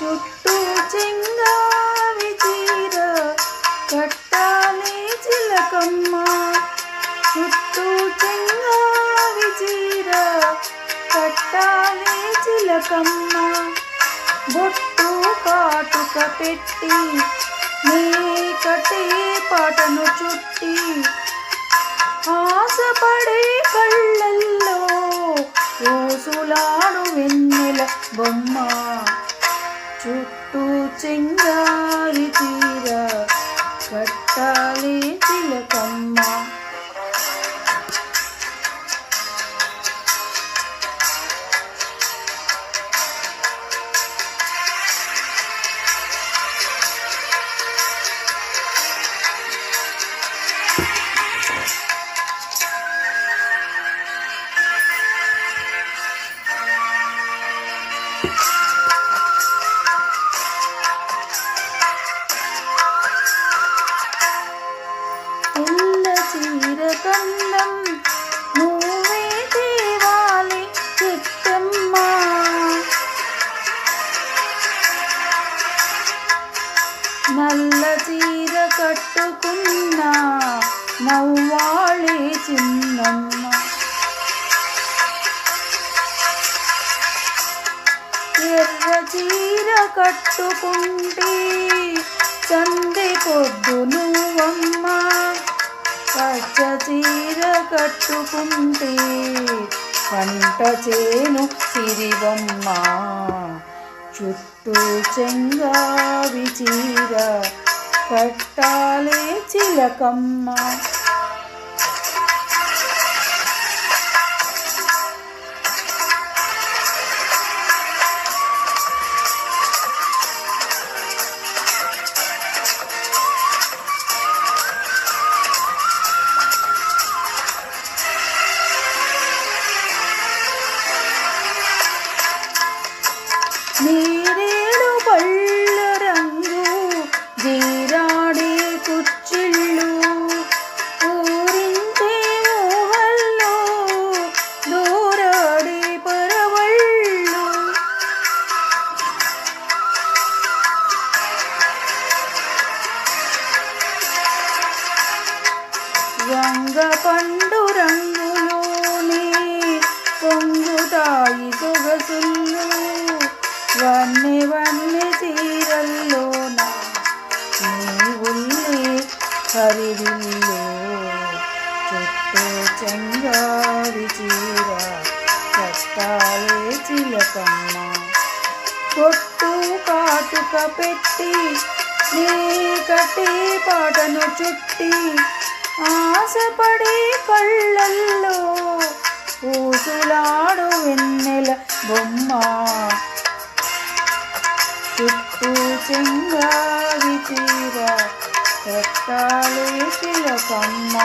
చుట్టూ చెంగావి చీర కట్టాలి చిలకమ్మ, చుట్టూ చెంగావి చీర కట్టాలి చిలకమ్మ, బొట్టు కాటుక పెట్టి నీ కటే పాటను చుట్టి ఆశపడే కళ్ళల్లో ఊసులాడు వెన్నెల బొమ్మ, చుట్టూ చెంగారి చీర కట్టాలి చిలకమ్మ. కందం నువ్వే తేవాలి చిట్టమ్మ, నల్ల చీర కట్టుకున్న నవ్వాళే చిన్నమ్మ, ఎర్ర చీర కట్టుకుంటే సందె పొద్దు నువ్వమ్మ, పచ్చ చీర కట్టుకుంటే పంట చేను సిరివమ్మ, చుట్టూ చెంగావి చీర కట్టాలి చిలకమ్మ. నీరేడు పళ్ళ రంగు జీరాడే కుచ్చిళ్ళు ఊరించే ఊహల్లో దూరాడే పరవళ్ళు, రంగ పండు రంగులోనే పొంగుతాయి సొగసుళ్ళు, వన్నె వన్నె చీరల్లోన నీవుల్లే హరివిల్లో, చుట్టూ చెంగావి చీర కట్టాలి చిలకమ్మ, బొట్టు కాటుక పెట్టి నీ కట్టి పాటను చుట్టి ఆశపడే కళ్ళల్లో ఊసులాడు వెన్నెల బొమ్మ, చుట్టూ చెంగావి చీర కట్టాలి చిలకమ్మ.